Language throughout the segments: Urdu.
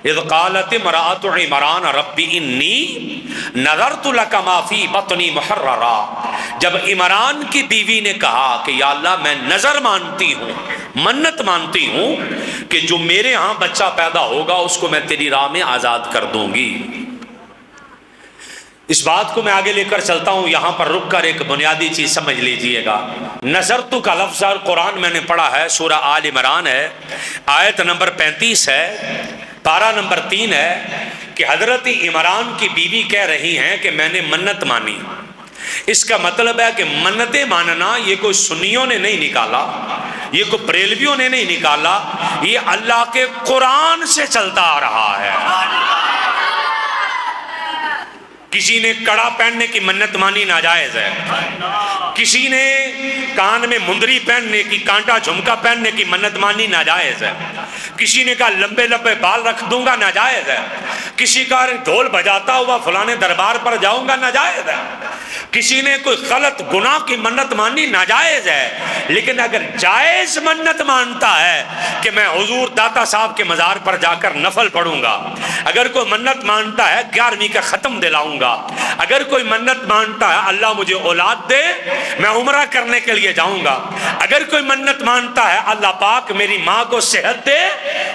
اذ قالت امرأۃ عمران ربی انی نذرت لک ما فی بطنی محررا، جب عمران کی بیوی نے کہا کہ یا اللہ میں نظر مانتی ہوں، منت مانتی ہوں کہ جو میرے ہاں بچہ پیدا ہوگا اس کو میں تیری راہ میں آزاد کر دوں گی۔ اس بات کو میں آگے لے کر چلتا ہوں، یہاں پر رک کر ایک بنیادی چیز سمجھ لیجئے گا۔ نظرت کا لفظ قرآن میں نے پڑھا ہے، سورہ آل عمران ہے، آیت نمبر 35 ہے، پارہ نمبر 3 ہے کہ حضرت عمران کی بیوی کہہ رہی ہیں کہ میں نے منت مانی۔ اس کا مطلب ہے کہ منتیں ماننا یہ کوئی سنیوں نے نہیں نکالا، یہ کوئی بریلویوں نے نہیں نکالا، یہ اللہ کے قرآن سے چلتا آ رہا ہے۔ کسی نے کڑا پہننے کی منت مانی، ناجائز ہے۔ کسی نے کان میں مندری پہننے کی، کانٹا جھمکا پہننے کی منت مانی، ناجائز ہے۔ کسی نے کہا لمبے لمبے بال رکھ دوں گا، ناجائز ہے۔ کسی کا ڈھول بجاتا ہوا فلانے دربار پر جاؤں گا، ناجائز ہے۔ کسی نے کوئی غلط گناہ کی منت مانی، ناجائز ہے۔ لیکن اگر جائز منت مانتا ہے کہ میں حضور داتا صاحب کے مزار پر جا کر نفل پڑھوں گا، اگر کوئی منت مانتا ہے 11ویں کا ختم دلاؤں گا، اگر کوئی منت مانتا ہے اللہ مجھے اولاد دے میں عمرہ کرنے کے لیے جاؤں گا، اگر کوئی منت مانتا ہے اللہ پاک میری ماں کو صحت دے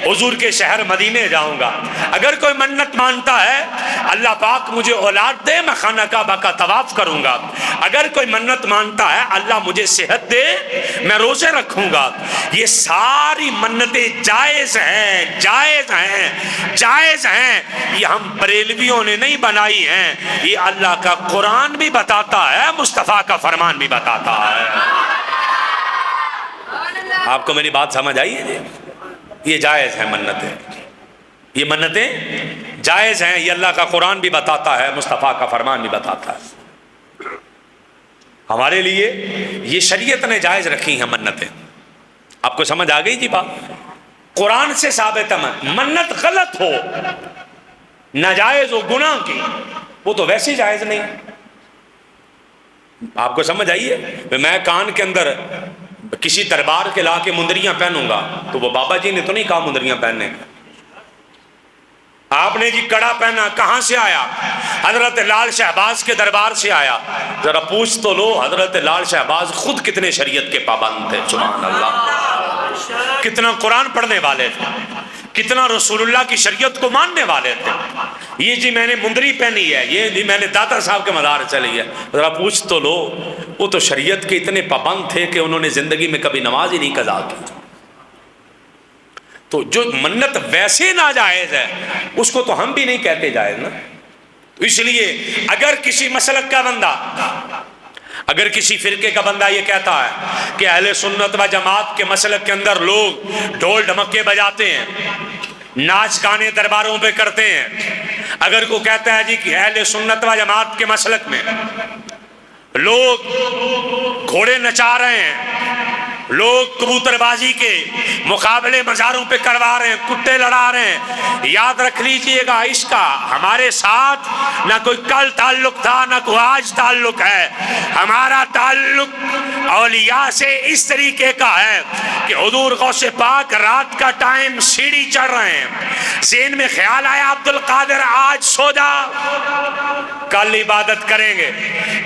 حضور کے شہر مدینے جاؤں گا، اگر کوئی منت مانتا ہے اللہ پاک مجھے اولاد دے میں خانہ کعبہ کا طواف کروں گا، اگر کوئی منت مانتا ہے اللہ مجھے صحت دے میں روزے رکھوں گا، یہ ساری منتیں جائز ہیں، جائز ہیں، جائز ہیں۔ یہ ہم بریلویوں نے نہیں بنائی ہیں، یہ اللہ کا قرآن بھی بتاتا ہے، مصطفیٰ کا فرمان بھی بتاتا ہے۔ آپ کو میری بات سمجھ آئی ہے؟ یہ جائز ہیں منتیں، یہ منتیں جائز ہیں، یہ اللہ کا قرآن بھی بتاتا ہے، مصطفیٰ کا فرمان بھی بتاتا ہے۔ ہمارے لیے یہ شریعت نے جائز رکھی ہیں منتیں۔ آپ کو سمجھ آ گئی جی بات؟ قرآن سے ثابت ہے منت غلط ہو، ناجائز ہو، گناہ کی، وہ تو ویسے جائز نہیں۔ آپ کو سمجھ آئی ہے؟ میں کان کے اندر کسی دربار کے لا کے مندریاں پہنوں گا تو وہ بابا جی نے تو نہیں کہا مندریاں پہننے۔ آپ نے جی کڑا پہنا، کہاں سے آیا؟ حضرت لال شہباز کے دربار سے آیا۔ ذرا پوچھ تو لو حضرت لال شہباز خود کتنے شریعت کے پابند تھے، سبحان اللہ، کتنا قرآن پڑھنے والے تھے، کتنا رسول اللہ کی شریعت کو ماننے والے تھے۔ یہ جی میں نے مندری پہنی ہے، یہ جی میں نے داتا صاحب کے مزار چلی ہے، ذرا پوچھ تو لو وہ تو شریعت کے اتنے پابند تھے کہ انہوں نے زندگی میں کبھی نماز ہی نہیں قضا کی۔ تو جو منت ویسے ناجائز ہے اس کو تو ہم بھی نہیں کہتے جائز نا۔ اس لیے اگر کسی مسلک کا بندہ، اگر کسی فرقے کا بندہ یہ کہتا ہے کہ اہل سنت و جماعت کے مسلک کے اندر لوگ ڈھول ڈھمکے بجاتے ہیں، ناچ گانے درباروں پہ کرتے ہیں، اگر کوئی کہتا ہے جی کہ اہل سنت و جماعت کے مسلک میں لوگ گھوڑے نچا رہے ہیں، لوگ کبوتر بازی کے مقابلے مزاروں پہ کروا رہے ہیں، کتے لڑا رہے ہیں، یاد رکھ لیجئے گا اس کا ہمارے ساتھ نہ کوئی کل تعلق تھا نہ کوئی آج تعلق ہے۔ ہمارا تعلق اولیاء سے اس طریقے کا ہے کہ حضور غوث پاک رات کا ٹائم سیڑھی چڑھ رہے ہیں، ذہن میں خیال آیا عبد القادر آج سو جا، کل عبادت کریں گے،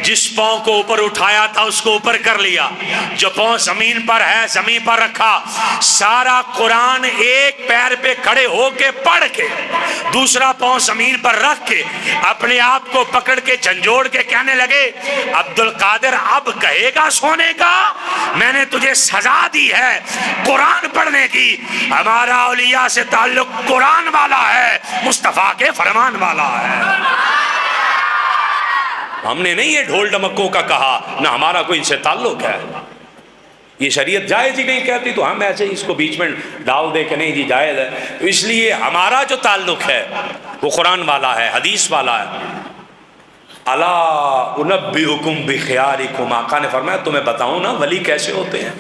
جس پاؤں کو اوپر اٹھایا تھا اس کو اوپر کر لیا، جو پاؤں زمین پر ہے زمین پر رکھا، سارا قرآن ایک پیر پہ کھڑے ہو کے پڑھ کے دوسرا پاؤں زمین پر رکھ کے اپنے آپ کو پکڑ کے جھنجھوڑ کے کہنے لگے عبد القادر اب کہے گا سونے کا، میں نے تجھے سزا دی ہے قرآن پڑھنے کی۔ ہمارا اولیاء سے تعلق قرآن والا ہے، مصطفیٰ کے فرمان والا ہے۔ ہم نے نہیں یہ ڈھول ڈمکوں کا کہا، نہ ہمارا کوئی ان سے تعلق ہے۔ یہ شریعت جائز ہی نہیں کہتی تو ہم ایسے ہی اس کو بیچ میں ڈال دے کہ نہیں جی جائز ہے۔ تو اس لیے ہمارا جو تعلق ہے وہ قرآن والا ہے، حدیث والا ہے۔ الا انبئکم بخیارکم، آقا نے فرمایا تمہیں بتاؤں نا ولی کیسے ہوتے ہیں؟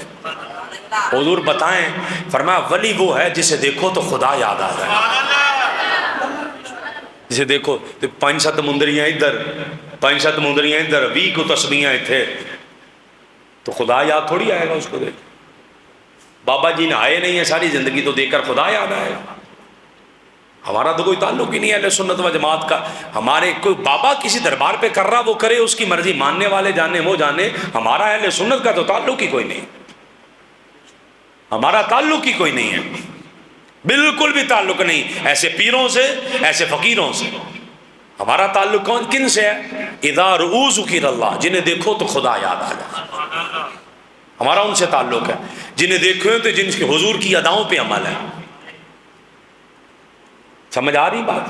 حضور بتائیں، فرمایا ولی وہ ہے جسے دیکھو تو خدا یاد آ جائے، جسے دیکھو تو 5-7 مندریاں ادھر 5-7 مندریاں ادھر 20 کو تسبیحاں تھے تو خدا یاد تھوڑی آئے گا اس کو دیکھ۔ بابا جی نہائے نہیں ہیں ساری زندگی تو دیکھ کر خدا یاد آئے گا؟ ہمارا تو کوئی تعلق ہی نہیں ہے اہل سنت و جماعت کا. ہمارے کوئی بابا کسی دربار پہ کر رہا وہ کرے، اس کی مرضی، ماننے والے جانے وہ جانے. ہمارا اہل سنت کا تو تعلق ہی کوئی نہیں، ہمارا تعلق ہی کوئی نہیں ہے، بالکل بھی تعلق نہیں ایسے پیروں سے، ایسے فقیروں سے. ہمارا تعلق کن سے ہے؟ اذا رؤوا ذکر اللہ، جنہیں دیکھو تو خدا یاد آ جائے. ہمارا ان سے تعلق ہے، جنہیں دیکھو تو جن کے حضور کی اداؤں پہ عمل ہے. سمجھ آ رہی بات؟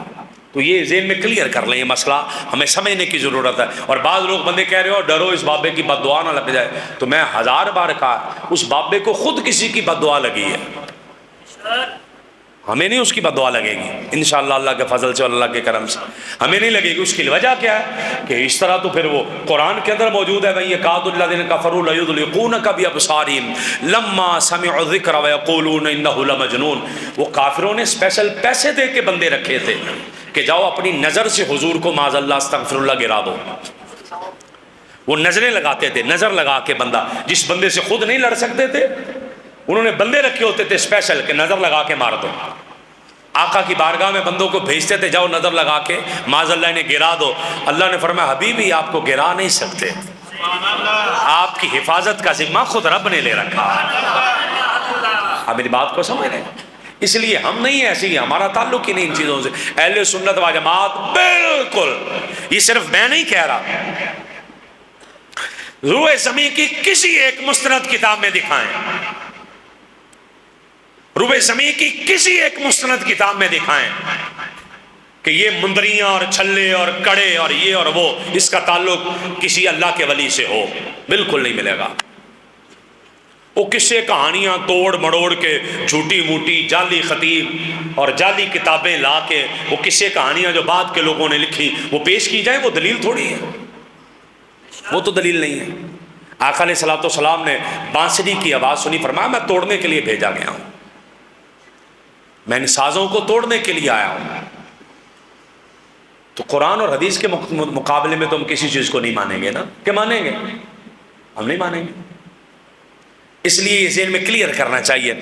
تو یہ ذہن میں کلیئر کر لیں، یہ مسئلہ ہمیں سمجھنے کی ضرورت ہے. اور بعض لوگ بندے کہہ رہے ہو ڈرو اس بابے کی بد دعا نہ لگ جائے، تو میں 1000 بار کہا اس بابے کو خود کسی کی بد دعا لگی ہے، ہمیں نہیں اس کی بد دعا لگے گی انشاءاللہ، اللہ کے فضل سے اور اللہ کے کرم سے ہمیں نہیں لگے گی. اس کی وجہ کیا ہے کہ اس طرح تو پھر وہ قرآن کے اندر موجود ہے، بھئی یکاد الذین کفروا لیزلقونک بابصارہم لما سمعوا الذکر ویقولون انہ لمجنون. وہ کافروں نے اسپیشل پیسے دے کے بندے رکھے تھے کہ جاؤ اپنی نظر سے حضور کو معاذ اللہ استغفر اللہ گرا دو. وہ نظریں لگاتے تھے، نظر لگا کے بندہ جس بندے سے خود نہیں لڑ سکتے تھے انہوں نے بندے رکھے ہوتے تھے اسپیشل کہ نظر لگا کے مار دو. آقا کی بارگاہ میں بندوں کو بھیجتے تھے جاؤ نظر لگا کے معاذ اللہ نے گرا دو. اللہ نے فرمایا حبیبی آپ کو گرا نہیں سکتے، آپ کی حفاظت کا ذمہ خود رب نے لے رکھا. اب میری بات کو سمجھ رہے ہیں؟ اس لیے ہم نہیں ایسے ہی، ہمارا تعلق ہی نہیں ان چیزوں سے. اہل سنت و جماعت بالکل، یہ صرف میں نہیں کہہ رہا، روئے زمین کی کسی ایک مستند کتاب میں دکھائیں، روئے زمین کی کسی ایک مستند کتاب میں دکھائیں کہ یہ مندریاں اور چھلے اور کڑے اور یہ اور وہ اس کا تعلق کسی اللہ کے ولی سے ہو. بالکل نہیں ملے گا. وہ قصے کہانیاں توڑ مڑوڑ کے جھوٹی موٹی جعلی خطیب اور جعلی کتابیں لا کے وہ قصے کہانیاں جو بعد کے لوگوں نے لکھی وہ پیش کی جائیں، وہ دلیل تھوڑی ہے، وہ تو دلیل نہیں ہے. آقا علیہ الصلوۃ والسلام نے بانسری کی آواز سنی، فرمایا میں توڑنے کے لیے بھیجا گیا ہوں، میں ان سازوں کو توڑنے کے لیے آیا ہوں. تو قرآن اور حدیث کے مقابلے میں تو ہم کسی چیز کو نہیں مانیں گے نا، کہ مانیں گے؟ ہم نہیں مانیں گے. اس لیے یہ ذہن میں کلیئر کرنا چاہیے.